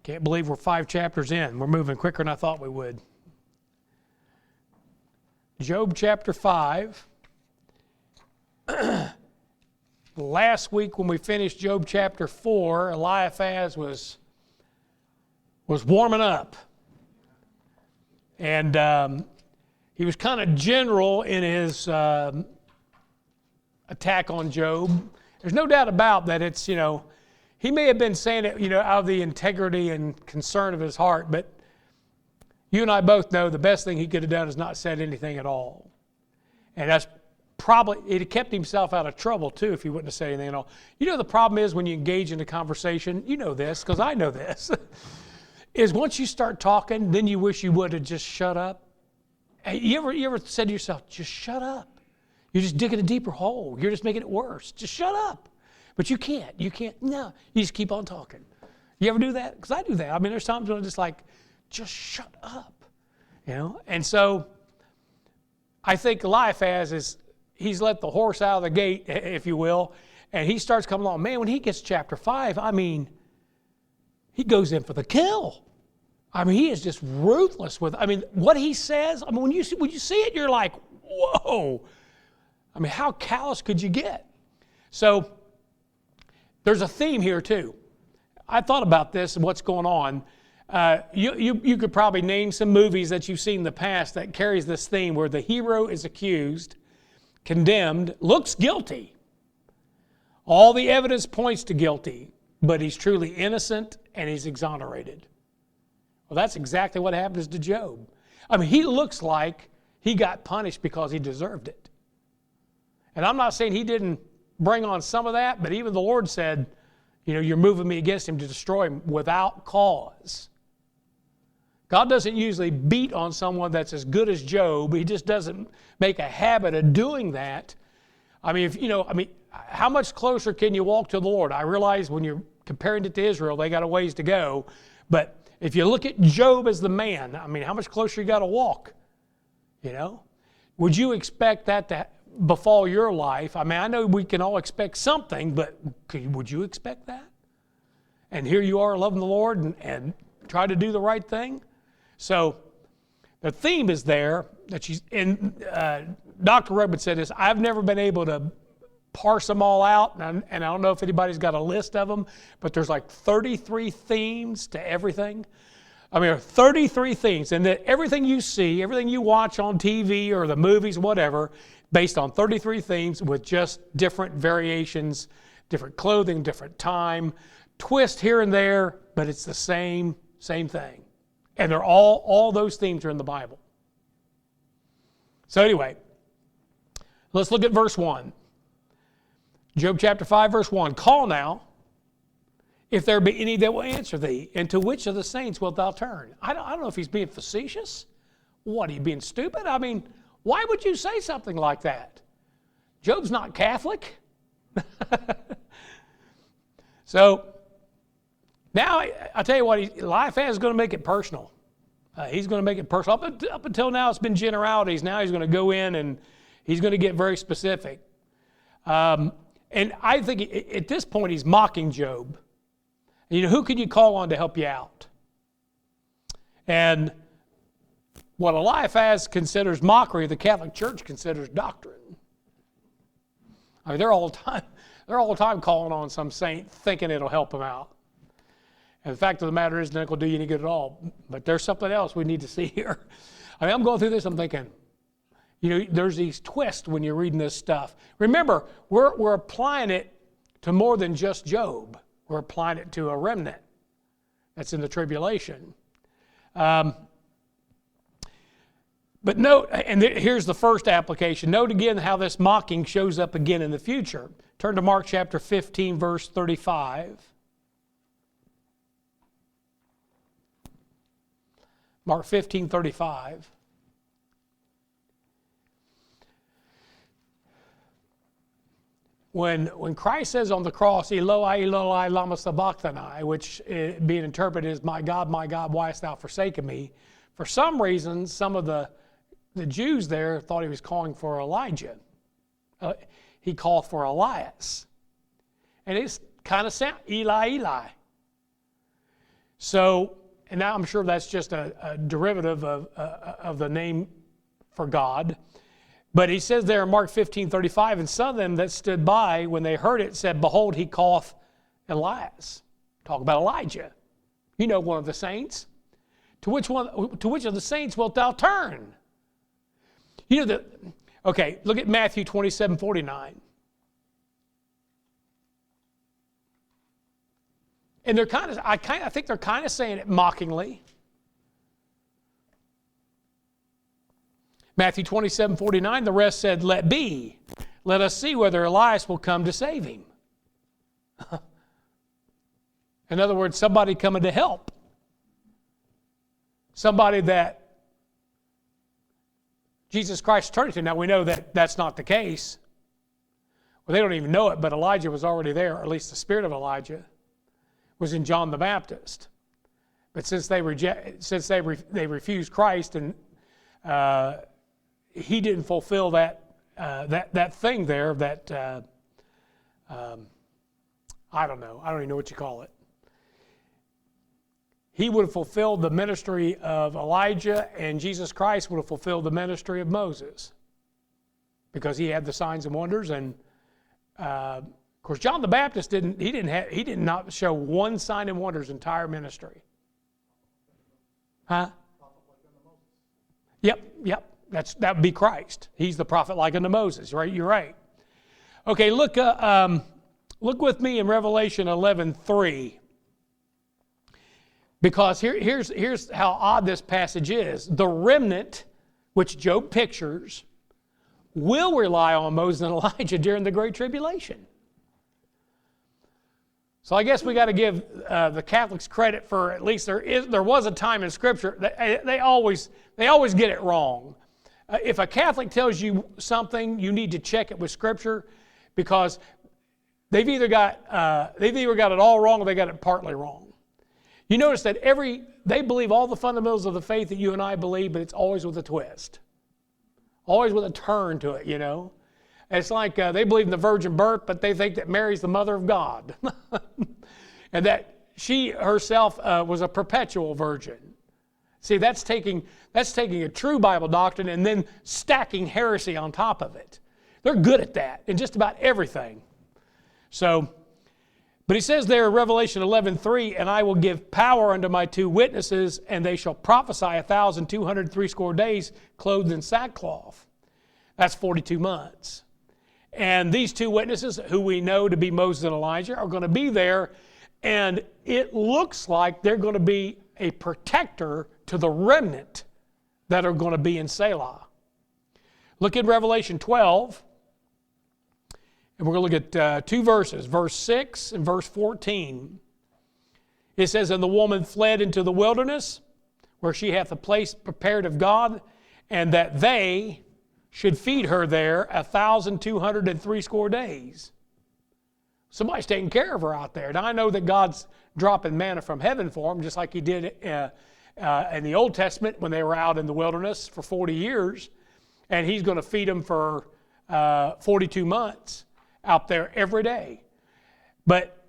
Can't believe we're 5 chapters in. We're moving quicker than I thought we would. Job chapter 5. Last week when we finished Job chapter 4, Eliphaz was warming up. And he was kind of general in his attack on Job. There's no doubt about that. It's, he may have been saying it, out of the integrity and concern of his heart, but you and I both know the best thing he could have done is not said anything at all. And that's probably, it kept himself out of trouble too if he wouldn't have said anything at all. The problem is when you engage in a conversation, this, because I know this, is once you start talking, then you wish you would have just shut up. You ever said to yourself, just shut up? You're just digging a deeper hole. You're just making it worse. Just shut up. But you can't. No, you just keep on talking. You ever do that? Because I do that. I mean, there's times when I'm just like, just shut up. And so I think Eliphaz he's let the horse out of the gate, if you will, and he starts coming along. Man, when he gets chapter 5, he goes in for the kill. He is just ruthless with, what he says, when you see it, you're like, whoa. How callous could you get? So there's a theme here too. I thought about this and what's going on. You could probably name some movies that you've seen in the past that carries this theme where the hero is accused, condemned, looks guilty. All the evidence points to guilty, but he's truly innocent and he's exonerated. Well, that's exactly what happens to Job. He looks like he got punished because he deserved it. And I'm not saying he didn't bring on some of that, but even the Lord said, you're moving me against him to destroy him without cause. God doesn't usually beat on someone that's as good as Job. He just doesn't make a habit of doing that. How much closer can you walk to the Lord? I realize when you're comparing it to Israel, they got a ways to go. But if you look at Job as the man, how much closer you got to walk? Would you expect that to befall your life? I know we can all expect something, but would you expect that? And here you are loving the Lord and try to do the right thing. So the theme is there that Dr. Rubin said this, I've never been able to parse them all out, and I don't know if anybody's got a list of them, but there's like 33 themes to everything. There are 33 themes, and that everything you see, everything you watch on TV or the movies, whatever, based on 33 themes with just different variations, different clothing, different time, twist here and there, but it's the same thing. And they're all those themes are in the Bible. So anyway, let's look at verse 1. Job chapter 5, verse 1. Call now, if there be any that will answer thee, and to which of the saints wilt thou turn? I don't know if he's being facetious. What, are you being stupid? Why would you say something like that? Job's not Catholic. So, now I'll tell you what, Eliphaz is going to make it personal. He's going to make it personal. Up until now it's been generalities. Now he's going to go in and he's going to get very specific. And I think at this point he's mocking Job. Who can you call on to help you out? And what Eliphaz considers mockery, the Catholic Church considers doctrine. They're all the time calling on some saint thinking it'll help them out. And the fact of the matter is, it will do you any good at all. But there's something else we need to see here. I'm going through this, I'm thinking, there's these twists when you're reading this stuff. Remember, we're applying it to more than just Job. We're applying it to a remnant that's in the tribulation. But note, and here's the first application. Note again how this mocking shows up again in the future. Turn to Mark chapter 15, verse 35. Mark 15, 35. When Christ says on the cross, Eloi, Eloi, lama sabachthani, which being interpreted as, my God, why hast thou forsaken me? For some reason, some of the Jews there thought he was calling for Elijah. He called for Elias. And it's kind of sound, Eli, Eli. So, and now I'm sure that's just a derivative of the name for God. But he says there in Mark 15:35, and some of them that stood by, when they heard it, said, behold, he calleth Elias. Talk about Elijah. You know, one of the saints. To which of the saints wilt thou turn? You know, okay, look at Matthew 27:49. And they're I think they're kind of saying it mockingly. Matthew 27:49, the rest said, let be. Let us see whether Elias will come to save him. In other words, somebody coming to help. Somebody that Jesus Christ turned to. Now we know that that's not the case. Well, they don't even know it, but Elijah was already there, or at least the spirit of Elijah was in John the Baptist. But since they refused Christ, and he didn't fulfill that thing there, that I don't even know what you call it. He would have fulfilled the ministry of Elijah, and Jesus Christ would have fulfilled the ministry of Moses, because he had the signs and wonders. And of course, John the Baptist did not show one sign and wonders entire ministry. Huh? Yep. That would be Christ. He's the prophet like unto Moses, right? You're right. Okay, look with me in Revelation 11:3. Because here's how odd this passage is. The remnant, which Job pictures, will rely on Moses and Elijah during the Great Tribulation. So I guess we got to give the Catholics credit for, at least there was a time in Scripture that they always get it wrong. If a Catholic tells you something, you need to check it with Scripture, because they've either got it all wrong or they got it partly wrong. You notice that they believe all the fundamentals of the faith that you and I believe, but it's always with a twist. Always with a turn to it, you know. It's like they believe in the virgin birth, but they think that Mary's the mother of God. And that she herself was a perpetual virgin. See, that's taking a true Bible doctrine and then stacking heresy on top of it. They're good at that in just about everything. So, but he says there in Revelation 11:3, and I will give power unto my two witnesses, and they shall prophesy 1,260 days, clothed in sackcloth. That's 42 months. And these two witnesses, who we know to be Moses and Elijah, are going to be there, and it looks like they're going to be a protector to the remnant that are going to be in Selah. Look at Revelation 12. And we're going to look at two verses, verse 6 and verse 14. It says, and the woman fled into the wilderness, where she hath a place prepared of God, and that they should feed her there 1,260 days. Somebody's taking care of her out there. Now, I know that God's dropping manna from heaven for them, just like he did in the Old Testament when they were out in the wilderness for 40 years. And he's going to feed them for 42 months. Out there every day. But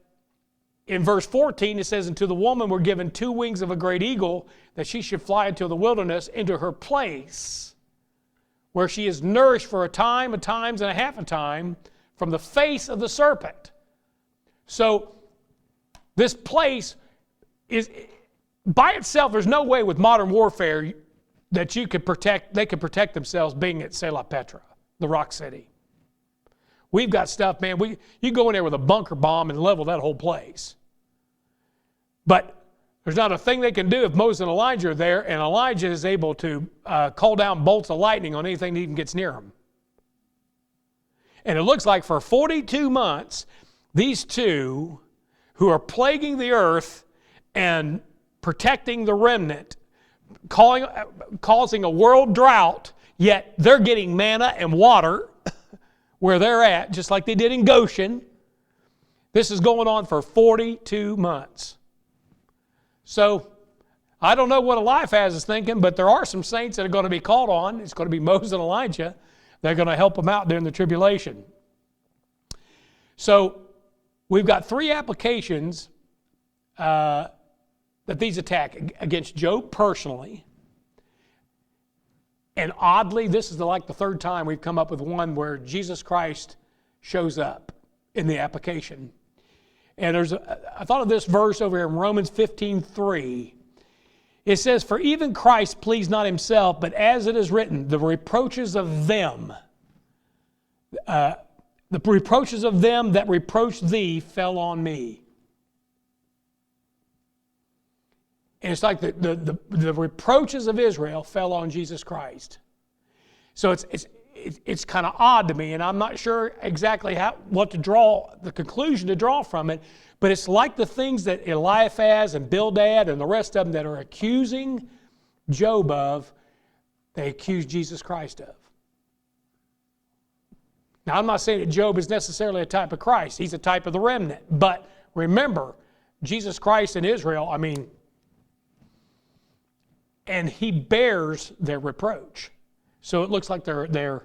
in verse 14 it says, and to the woman were given 2 wings of a great eagle, that she should fly into the wilderness, into her place, where she is nourished for a time, a times, and a half a time, from the face of the serpent. So this place is, by itself, there's no way with modern warfare that they could protect themselves being at Selah Petra, the rock city. We've got stuff, man, you go in there with a bunker bomb and level that whole place. But there's not a thing they can do if Moses and Elijah are there, and Elijah is able to call down bolts of lightning on anything that even gets near him. And it looks like for 42 months, these two who are plaguing the earth and protecting the remnant, causing a world drought, yet they're getting manna and water where they're at, just like they did in Goshen. This is going on for 42 months. So, I don't know what Eliphaz is thinking, but there are some saints that are going to be called on. It's going to be Moses and Elijah. They're going to help them out during the tribulation. So, we've got 3 applications that that these attack against Job personally. And oddly, this is like the third time we've come up with one where Jesus Christ shows up in the application. And I thought of this verse over here in Romans 15:3. It says, "For even Christ pleased not himself, but as it is written, the reproaches of them that reproached thee fell on me." And it's like the reproaches of Israel fell on Jesus Christ. So it's kind of odd to me, and I'm not sure exactly the conclusion to draw from it, but it's like the things that Eliphaz and Bildad and the rest of them that are accusing Job of, they accuse Jesus Christ of. Now, I'm not saying that Job is necessarily a type of Christ. He's a type of the remnant. But remember, Jesus Christ and Israel, and he bears their reproach. So it looks like the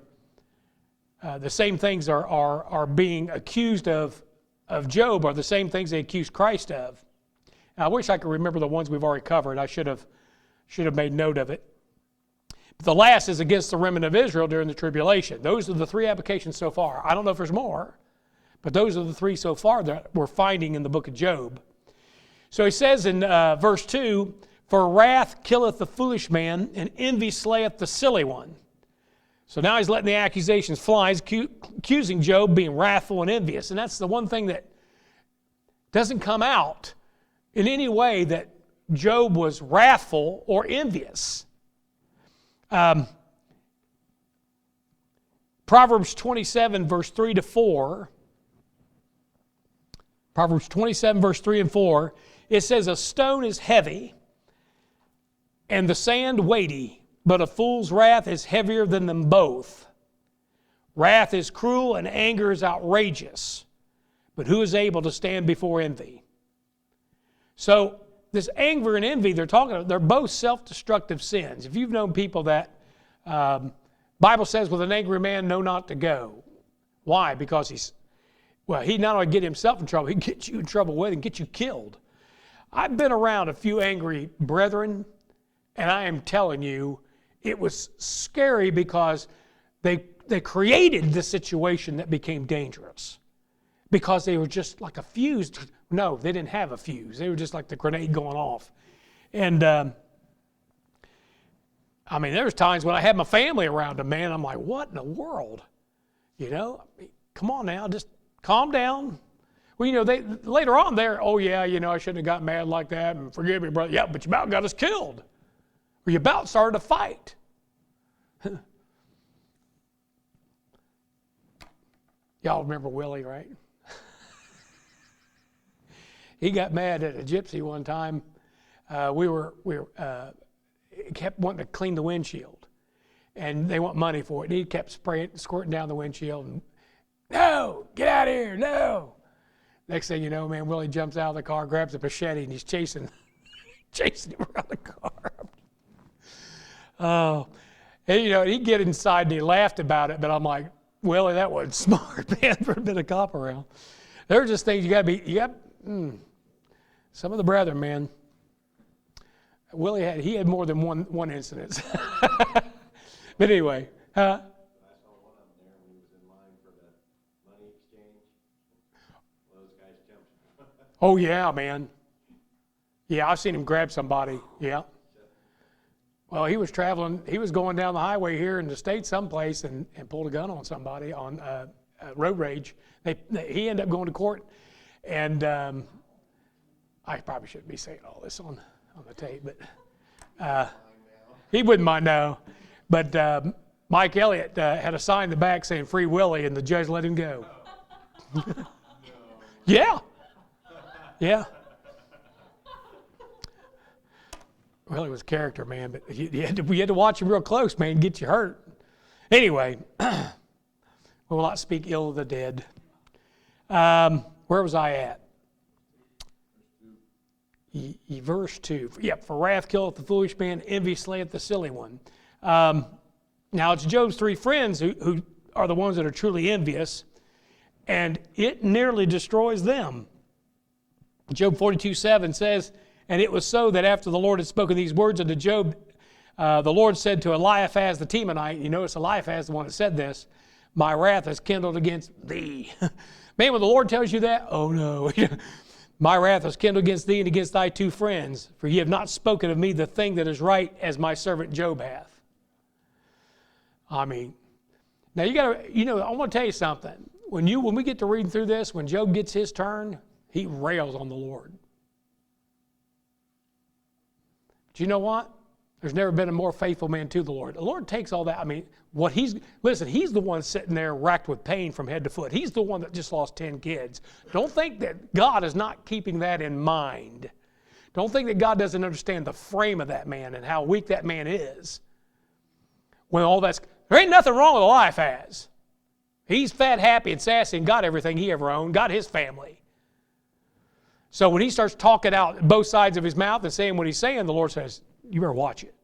same things are being accused of Job, are the same things they accused Christ of. Now, I wish I could remember the ones we've already covered. I should have made note of it. But the last is against the remnant of Israel during the tribulation. Those are the three applications so far. I don't know if there's more, but those are the three so far that we're finding in the book of Job. So he says in verse 2, "For wrath killeth the foolish man, and envy slayeth the silly one." So now he's letting the accusations fly. He's accusing Job being wrathful and envious. And that's the one thing that doesn't come out in any way that Job was wrathful or envious. Proverbs 27, verse 3 to 4. Proverbs 27, verse 3 and 4. It says, "A stone is heavy, and the sand weighty, but a fool's wrath is heavier than them both. Wrath is cruel and anger is outrageous, but who is able to stand before envy?" So this anger and envy they're both self-destructive sins. If you've known people that, Bible says, with an angry man know not to go. Why? Because he not only get himself in trouble, he get you in trouble with and get you killed. I've been around a few angry brethren, and I am telling you, it was scary because they created the situation that became dangerous because they were just like a fuse. No, they didn't have a fuse. They were just like the grenade going off. And there's times when I had my family around them, man, I'm like, what in the world? Come on now, just calm down. Well, they later on I shouldn't have got mad like that, and forgive me, brother. Yeah, but you about got us killed. Or you about started a fight. Y'all remember Willie, right? He got mad at a gypsy one time. We kept wanting to clean the windshield, and they want money for it. And he kept squirting down the windshield. And, "No, get out of here, no!" Next thing you know, man, Willie jumps out of the car, grabs a machete, and he's chasing him around the car. Oh, and he'd get inside and he laughed about it, but I'm like, Willie, that wasn't smart, man, for a bit of cop around. There are just things some of the brethren, man. Willie had more than one incident. But anyway, I saw one of them there when he was in line for the money exchange. Those guys jumped. Oh yeah, man. Yeah, I've seen him grab somebody. Yeah. Well, he was going down the highway here in the state someplace and pulled a gun on somebody on road rage. He ended up going to court, and I probably shouldn't be saying all this on the tape, but he wouldn't mind now. But Mike Elliott had a sign in the back saying "Free Willie," and the judge let him go. Yeah. Well, he was a character, man, but you had to watch him real close, man, get you hurt. Anyway, we will not speak ill of the dead. Where was I at? Verse 2. Yep, "For wrath killeth the foolish man, envy slayeth the silly one." Now, it's Job's three friends who are the ones that are truly envious, and it nearly destroys them. Job 42:7 says, And it was so that after the Lord had spoken these words unto Job, the Lord said to Eliphaz the Temanite, you notice Eliphaz is the one that said this, my wrath is kindled against thee. Man, when the Lord tells you that, oh no. My wrath is kindled against thee and against thy two friends, for ye have not spoken of me the thing that is right as my servant Job hath. I mean, now you got to, I want to tell you something. When we get to reading through this, when Job gets his turn, he rails on the Lord. But you know what? There's never been a more faithful man to the Lord. The Lord takes all that. I mean, he's the one sitting there racked with pain from head to foot. He's the one that just lost 10 kids. Don't think that God is not keeping that in mind. Don't think that God doesn't understand the frame of that man and how weak that man is. There ain't nothing wrong with Eliphaz. He's fat, happy, and sassy and got everything he ever owned, got his family. So when he starts talking out both sides of his mouth and saying what he's saying, the Lord says, you better watch it.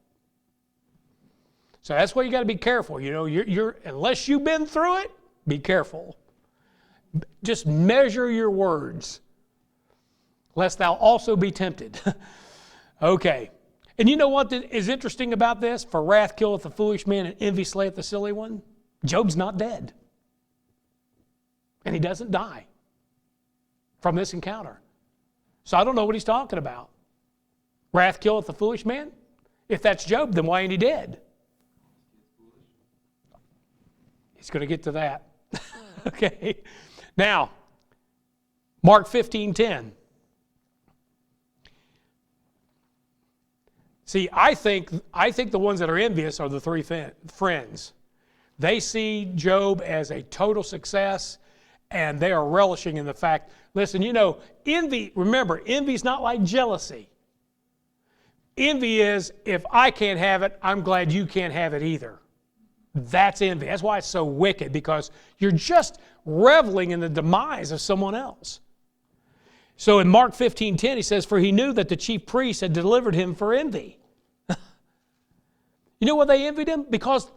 So that's why you got to be careful. Unless you've been through it, be careful. Just measure your words, lest thou also be tempted. Okay. And you know what is interesting about this? For wrath killeth the foolish man, and envy slayeth the silly one. Job's not dead. And he doesn't die from this encounter. So I don't know what he's talking about. Wrath killeth the foolish man? If that's Job, then why ain't he dead? He's going to get to that. Okay. Now, Mark 15:10. See, I think the ones that are envious are the three friends. They see Job as a total success, and they are relishing in the fact, listen, envy, remember, envy's not like jealousy. Envy is, if I can't have it, I'm glad you can't have it either. That's envy. That's why it's so wicked, because you're just reveling in the demise of someone else. So in Mark 15:10, he says, for he knew that the chief priests had delivered him for envy. You know why they envied him? Because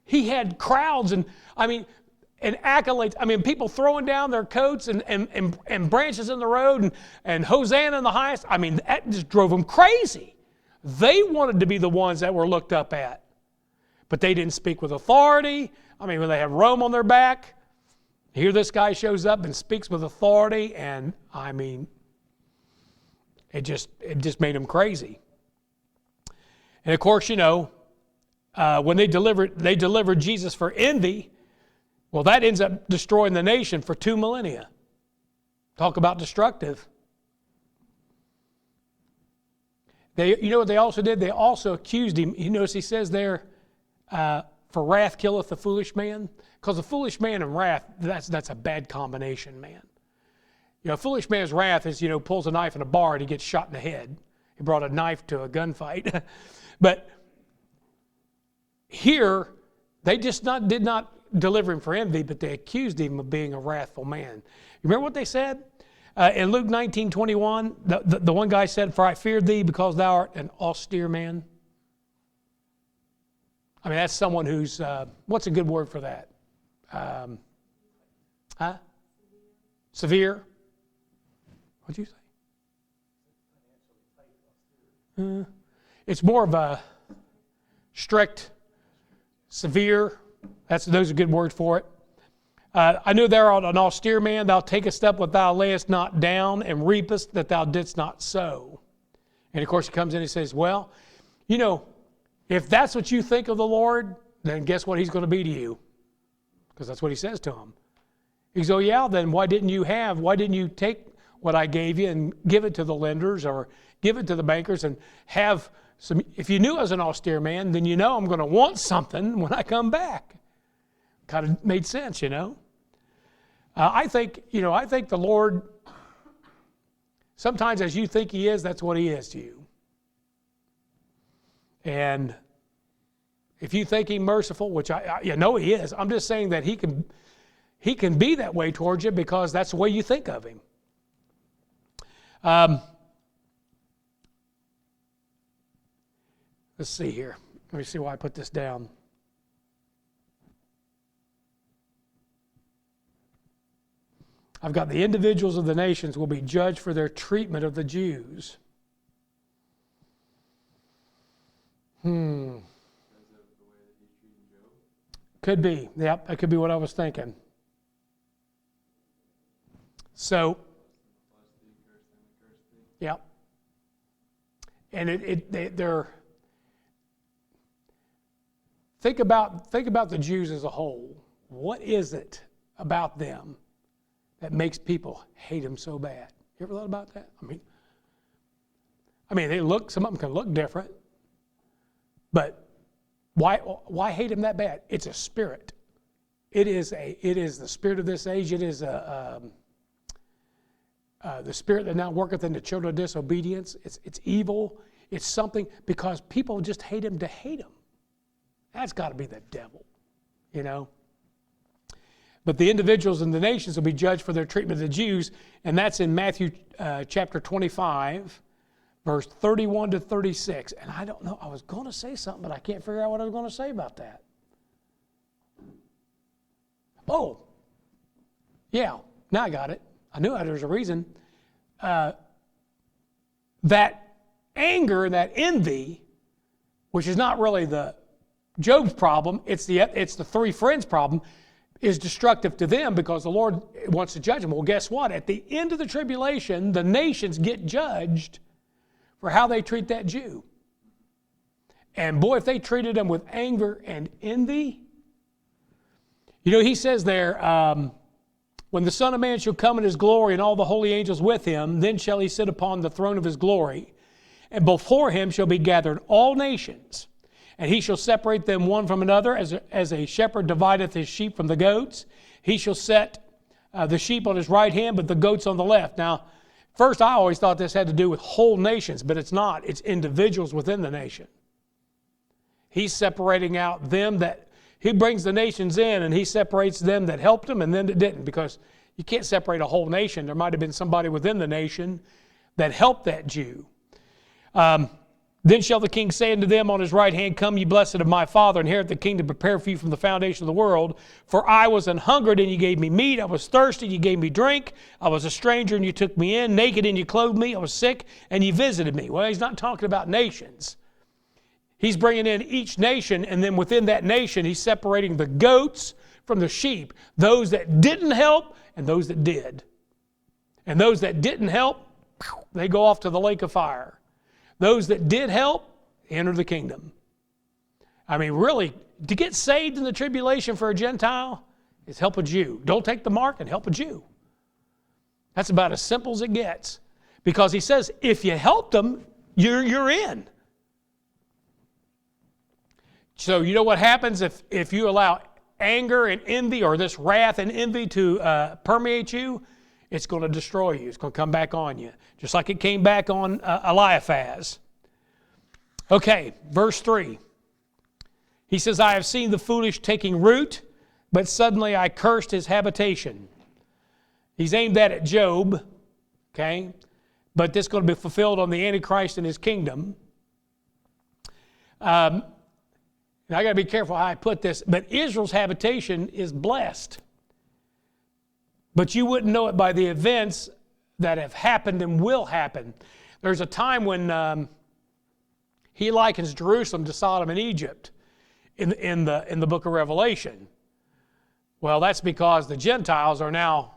he had crowds and accolades. People throwing down their coats and branches in the road and Hosanna in the highest. That just drove them crazy. They wanted to be the ones that were looked up at. But they didn't speak with authority. When they have Rome on their back, here this guy shows up and speaks with authority, and it just made them crazy. And of course, when they delivered Jesus for envy, well, that ends up destroying the nation for 2 millennia. Talk about destructive. You know what they also did? They also accused him. You notice he says there, for wrath killeth the foolish man. Because the foolish man and wrath, that's a bad combination, man. A foolish man's wrath is, pulls a knife in a bar and he gets shot in the head. He brought a knife to a gunfight. But here, they just did not deliver him for envy, but they accused him of being a wrathful man. You remember what they said? In Luke 19:21, the one guy said, for I feared thee because thou art an austere man. That's someone who's, what's a good word for that? Severe? What'd you say? It's more of a strict, severe. Those are good words for it. I knew thou art an austere man. Thou takest up what thou layest not down, and reapest that thou didst not sow. And of course he comes in and he says, well, if that's what you think of the Lord, then guess what he's going to be to you? Because that's what he says to him. He goes, oh yeah, then why didn't you take what I gave you and give it to the lenders or give it to the bankers and have some, if you knew I was an austere man, then I'm going to want something when I come back. Kind of made sense, I think the Lord, sometimes as you think he is, that's what he is to you. And if you think he's merciful, which I know he is, I'm just saying that he can be that way towards you because that's the way you think of him. Let's see here. Let me see why I put this down. I've got the individuals of the nations will be judged for their treatment of the Jews. Hmm. Because of the way that he's treating Job? Could be. Yep, that could be what I was thinking. So, Bless thee, curse them, and curse thee. yep. And they're think about the Jews as a whole. What is it about them that makes people hate them so bad? You ever thought about that? I mean, they look. Some of them can look different, but why hate them that bad? It's a spirit. It is the spirit of this age. It is the spirit that now worketh in the children of disobedience. It's evil. It's something because people just hate him to hate him. That's got to be the devil, you know. But the individuals and the nations will be judged for their treatment of the Jews, and that's in Matthew chapter 25, verse 31 to 36. And I don't know, I was going to say something, but I can't figure out what I was going to say about that. Oh, yeah, now I got it. I knew there was a reason. That anger and that envy, which is not really the Job's problem, it's the three friends' problem, is destructive to them because the Lord wants to judge them. Well, guess what? At the end of the tribulation, the nations get judged for how they treat that Jew. And boy, if they treated them with anger and envy, you know, he says there, when the Son of Man shall come in his glory and all the holy angels with him, then shall he sit upon the throne of his glory. And before him shall be gathered all nations. And he shall separate them one from another, as a shepherd divideth his sheep from the goats. He shall set the sheep on his right hand, but the goats on the left. Now, first I always thought this had to do with whole nations, but it's not. It's individuals within the nation. He's separating out them that, he brings the nations in and he separates them that helped him and them that didn't, because you can't separate a whole nation. There might have been somebody within the nation that helped that Jew. Then shall the king say unto them on his right hand, Come, ye blessed of my Father, inherit the kingdom prepared for you from the foundation of the world. For I was an hungered, and ye gave me meat. I was thirsty, and ye gave me drink. I was a stranger, and you took me in. Naked, and you clothed me. I was sick, and ye visited me. Well, he's not talking about nations. He's bringing in each nation, and then within that nation, he's separating the goats from the sheep. Those that didn't help, and those that did. And those that didn't help, they go off to the lake of fire. Those that did help, enter the kingdom. I mean, really, to get saved in the tribulation for a Gentile is help a Jew. Don't take the mark and help a Jew. That's about as simple as it gets. Because he says, if you help them, you're in. So you know what happens if you allow anger and envy, or this wrath and envy to permeate you? It's going to destroy you. It's going to come back on you. Just like it came back on Eliphaz. Okay, verse 3. He says, I have seen the foolish taking root, but suddenly I cursed his habitation. He's aimed that at Job, okay? But this is going to be fulfilled on the Antichrist and his kingdom. And I got to be careful how I put this, but Israel's habitation is blessed. But you wouldn't know it by the events that have happened and will happen. There's a time when he likens Jerusalem to Sodom and Egypt in the book of Revelation. Well, that's because the Gentiles are now,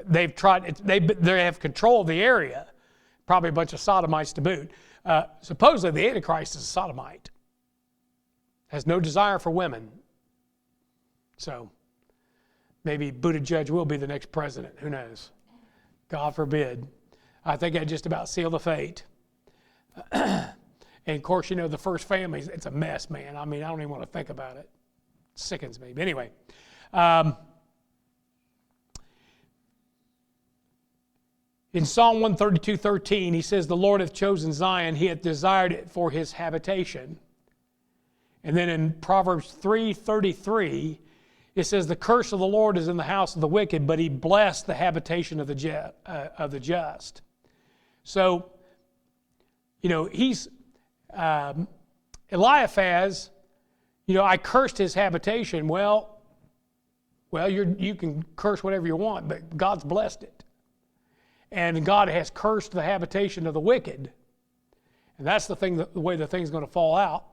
they have control of the area. Probably a bunch of sodomites to boot. Supposedly the Antichrist is a sodomite. Has no desire for women. So maybe Buttigieg will be the next president. Who knows? God forbid. I think I just about seal the fate. And of course, you know, the first family, it's a mess, man. I mean, I don't even want to think about it. It sickens me. But anyway. In Psalm 132:13, he says, the Lord hath chosen Zion. He hath desired it for his habitation. And then in Proverbs 3:33, it says, the curse of the Lord is in the house of the wicked, but he blessed the habitation of the just. So, you know, he's, Eliphaz, you know, I cursed his habitation. Well, you can curse whatever you want, but God's blessed it. And God has cursed the habitation of the wicked. And that's the thing, the way the thing's going to fall out.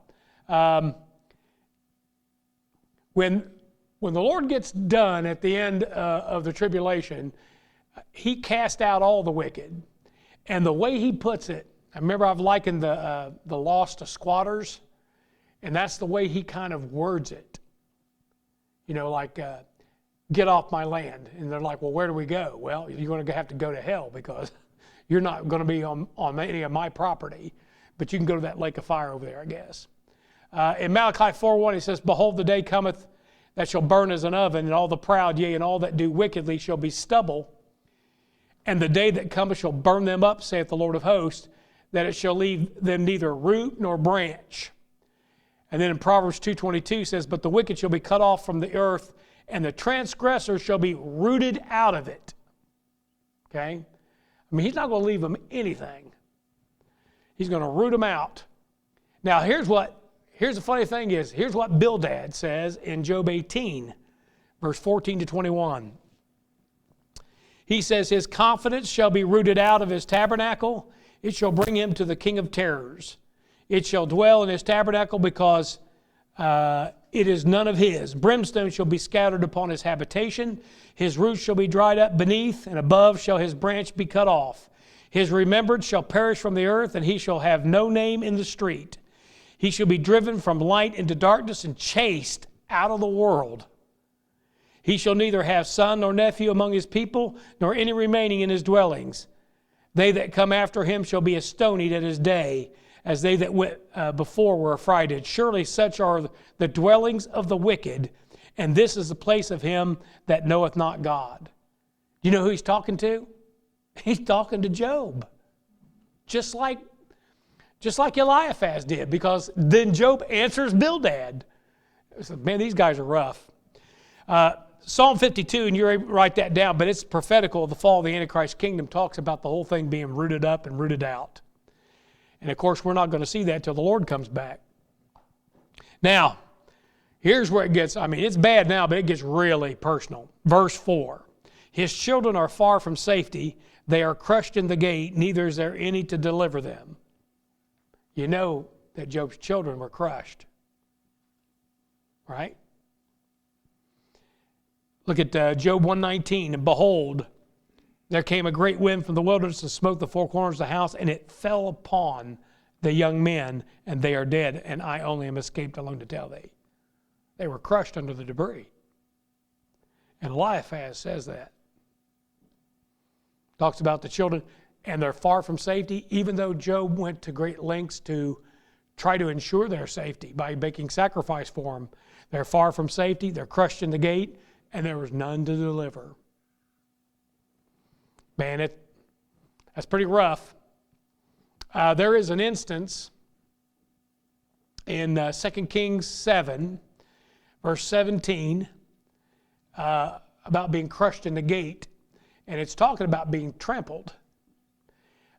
When the Lord gets done at the end of the tribulation, he cast out all the wicked. And the way he puts it, I remember I've likened the lost to squatters, and that's the way he kind of words it. You know, like, get off my land. And they're like, well, where do we go? Well, you're going to have to go to hell because you're not going to be on any of my property, but you can go to that lake of fire over there, I guess. In Malachi 4:1, he says, behold, the day cometh that shall burn as an oven, and all the proud, yea, and all that do wickedly shall be stubble. And the day that cometh shall burn them up, saith the Lord of hosts, that it shall leave them neither root nor branch. And then in Proverbs 2:22 says, but the wicked shall be cut off from the earth, and the transgressor shall be rooted out of it. Okay? I mean, he's not going to leave them anything. He's going to root them out. Now, here's the funny thing is, here's what Bildad says in Job 18, verse 14 to 21. He says, his confidence shall be rooted out of his tabernacle. It shall bring him to the king of terrors. It shall dwell in his tabernacle because it is none of his. Brimstone shall be scattered upon his habitation. His roots shall be dried up beneath, and above shall his branch be cut off. His remembrance shall perish from the earth, and he shall have no name in the street. He shall be driven from light into darkness and chased out of the world. He shall neither have son nor nephew among his people, nor any remaining in his dwellings. They that come after him shall be astonied at his day, as they that went before were affrighted. Surely such are the dwellings of the wicked, and this is the place of him that knoweth not God. You know who he's talking to? He's talking to Job. Just like Eliphaz did, because then Job answers Bildad. Man, these guys are rough. Psalm 52, and you write that down, but it's prophetical of the fall of the Antichrist kingdom, talks about the whole thing being rooted up and rooted out. And of course, we're not going to see that till the Lord comes back. Now, here's where it gets, it's bad now, but it gets really personal. Verse 4, his children are far from safety. They are crushed in the gate, neither is there any to deliver them. You know that Job's children were crushed, right? Look at Job 1:19. And behold, there came a great wind from the wilderness and smote the four corners of the house, and it fell upon the young men, and they are dead, and I only am escaped alone to tell thee. They were crushed under the debris. And Eliphaz says that. Talks about the children, and they're far from safety, even though Job went to great lengths to try to ensure their safety by making sacrifice for them. They're far from safety, they're crushed in the gate, and there was none to deliver. Man, that's pretty rough. There is an instance in 2 Kings 7, verse 17, about being crushed in the gate, and it's talking about being trampled.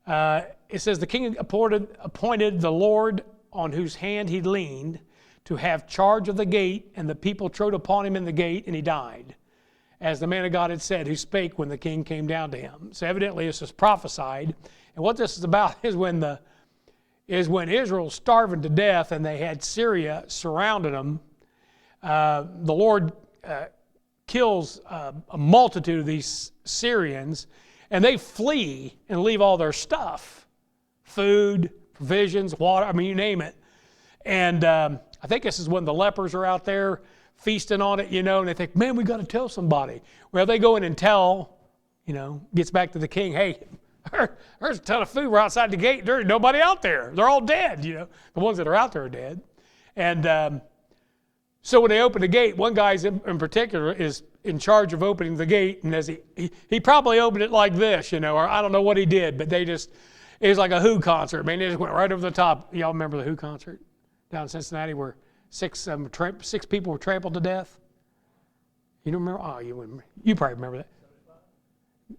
It says, the king appointed the Lord on whose hand he leaned to have charge of the gate, and the people trode upon him in the gate, and he died, as the man of God had said, who spake when the king came down to him. So evidently this was prophesied. And what this is about is when Israel's starving to death and they had Syria surrounding them, the Lord kills a multitude of these Syrians, and they flee and leave all their stuff, food, provisions, water, you name it. And I think this is when the lepers are out there feasting on it, and they think, man, we got to tell somebody. Well, they go in and tell, gets back to the king, hey, there's a ton of food. We're outside the gate. There's nobody out there. They're all dead, The ones that are out there are dead. And so when they open the gate, one guy in particular is in charge of opening the gate, and as he probably opened it like this, or I don't know what he did, but it was like a Who concert. Man, they just went right over the top. Y'all remember the Who concert down in Cincinnati where six people were trampled to death? You don't remember? Oh, you probably remember that.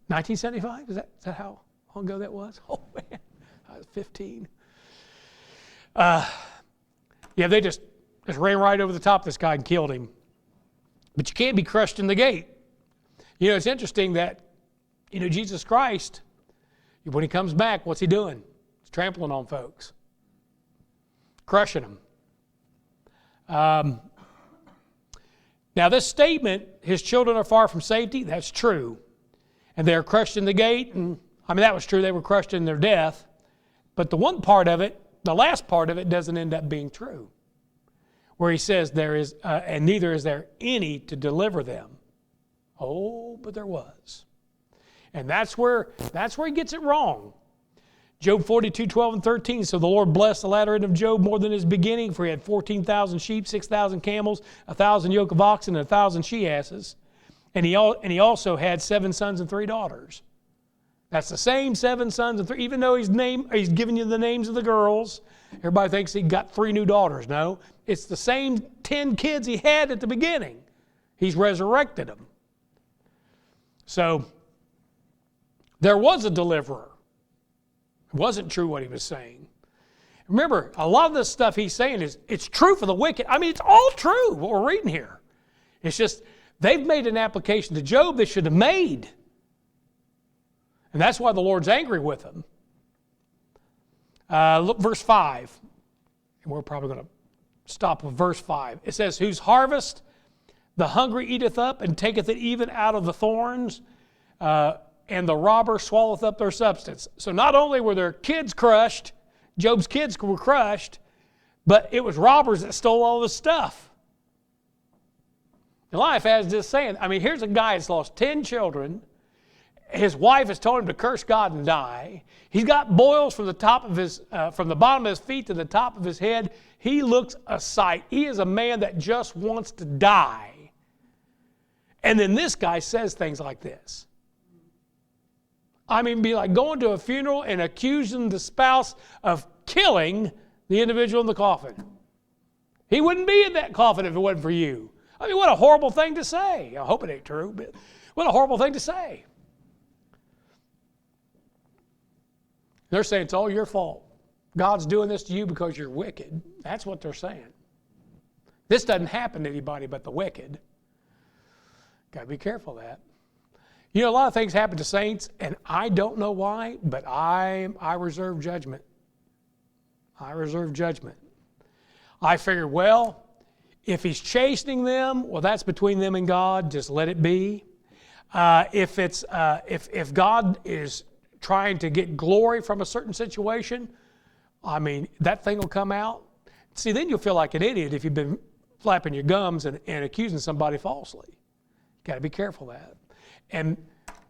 1975? Is that how long ago that was? Oh man, I was 15. They just ran right over the top of this guy and killed him. But you can't be crushed in the gate. It's interesting that, Jesus Christ, when he comes back, what's he doing? He's trampling on folks. crushing them. Now this statement, his children are far from safety, that's true. And they are crushed in the gate, and that was true, they were crushed in their death. But the one part of it, the last part of it, doesn't end up being true. Where he says there is, and neither is there any to deliver them. Oh, but there was. And that's where he gets it wrong. Job 42:12-13. So the Lord blessed the latter end of Job more than his beginning, for he had 14,000 sheep, 6,000 camels, 1,000 yoke of oxen, and 1,000 she-asses. And he also had 7 sons and 3 daughters. That's the same 7 sons and 3. Even though he's giving you the names of the girls, everybody thinks he got 3 new daughters. No, it's the same 10 kids he had at the beginning. He's resurrected them. So there was a deliverer. It wasn't true what he was saying. Remember, a lot of this stuff he's saying it's true for the wicked. It's all true what we're reading here. It's just they've made an application to Job they should have made. And that's why the Lord's angry with them. Look, verse 5. And we're probably going to stop with verse 5. It says, whose harvest the hungry eateth up, and taketh it even out of the thorns, and the robber swalloweth up their substance. So not only were their kids crushed, Job's kids were crushed, but it was robbers that stole all this stuff. Eliphaz is just saying, here's a guy that's lost 10 children. His wife has told him to curse God and die. He's got boils from the bottom of his feet to the top of his head. He looks a sight. He is a man that just wants to die. And then this guy says things like this. Be like going to a funeral and accusing the spouse of killing the individual in the coffin. He wouldn't be in that coffin if it wasn't for you. What a horrible thing to say. I hope it ain't true, but what a horrible thing to say. They're saying it's all your fault. God's doing this to you because you're wicked. That's what they're saying. This doesn't happen to anybody but the wicked. Got to be careful of that. A lot of things happen to saints, and I don't know why, but I reserve judgment. I reserve judgment. I figured, if he's chastening them, that's between them and God. Just let it be. If God is trying to get glory from a certain situation, that thing will come out. See, then you'll feel like an idiot if you've been flapping your gums and accusing somebody falsely. Got to be careful of that. And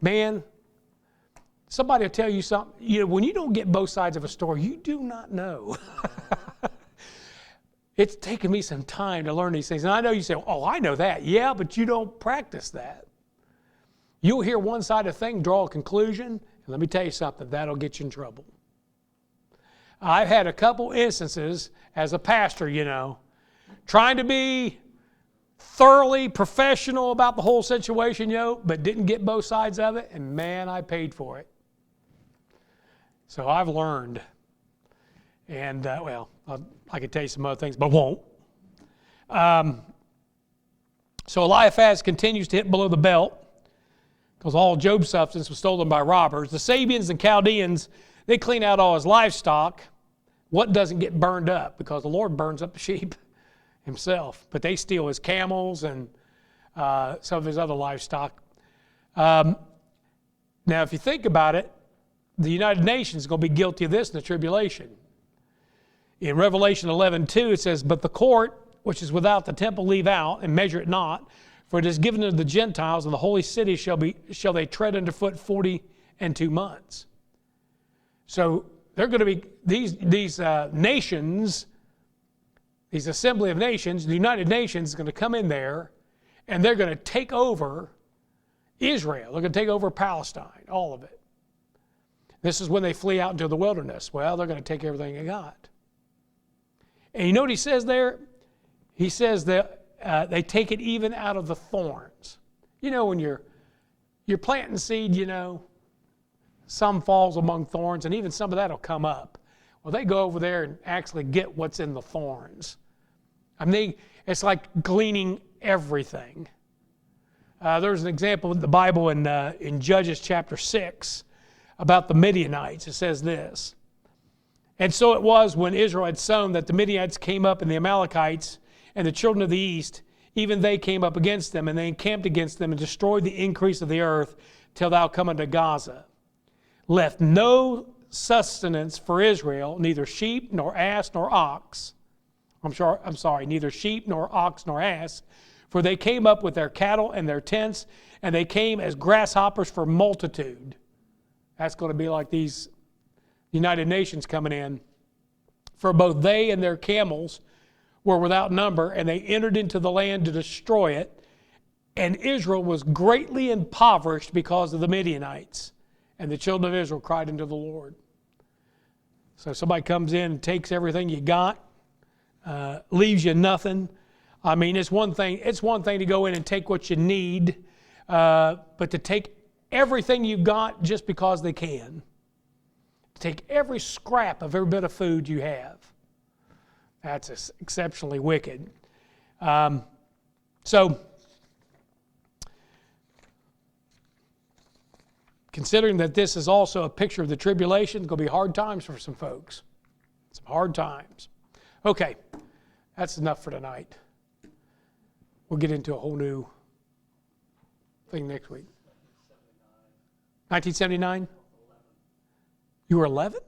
man, somebody will tell you something. When you don't get both sides of a story, you do not know. It's taken me some time to learn these things. And I know you say, I know that. Yeah, but you don't practice that. You'll hear one side of the thing, draw a conclusion, and let me tell you something, that'll get you in trouble. I've had a couple instances as a pastor, trying to be thoroughly professional about the whole situation, but didn't get both sides of it, and man, I paid for it. So I've learned. And, I could tell you some other things, but won't. So Eliphaz continues to hit below the belt, because all Job's substance was stolen by robbers. The Sabians and Chaldeans, they clean out all his livestock. What doesn't get burned up? Because the Lord burns up the sheep himself. But they steal his camels and some of his other livestock. Now, if you think about it, the United Nations is going to be guilty of this in the tribulation. In Revelation 11:2, it says, but the court, which is without the temple, leave out, and measure it not, for it is given to the Gentiles, and the holy city shall they tread underfoot 42 months. So they're going to be these nations, these assembly of nations, the United Nations is going to come in there, and they're going to take over Israel. They're going to take over Palestine, all of it. This is when they flee out into the wilderness. Well, they're going to take everything they got. And you know what he says there? He says that they take it even out of the thorns. When you're planting seed, some falls among thorns, and even some of that will come up. Well, they go over there and actually get what's in the thorns. It's like gleaning everything. There's an example in the Bible in Judges chapter 6 about the Midianites. It says this. And so it was when Israel had sown that the Midianites came up and the Amalekites and the children of the east, even they came up against them, and they encamped against them and destroyed the increase of the earth till thou come unto Gaza. Left no sustenance for Israel, neither sheep nor ass nor ox. Neither sheep nor ox nor ass, for they came up with their cattle and their tents, and they came as grasshoppers for multitude. That's going to be like these United Nations coming in. For both they and their camels were without number, and they entered into the land to destroy it. And Israel was greatly impoverished because of the Midianites. And the children of Israel cried unto the Lord. So somebody comes in and takes everything you got, leaves you nothing. I mean, it's one thing to go in and take what you need, but to take everything you got just because they can. Take every scrap of every bit of food you have. That's exceptionally wicked. So, considering that this is also a picture of the tribulation, it's going to be hard times for some folks. Some hard times. Okay, that's enough for tonight. We'll get into a whole new thing next week. 1979? You were 11?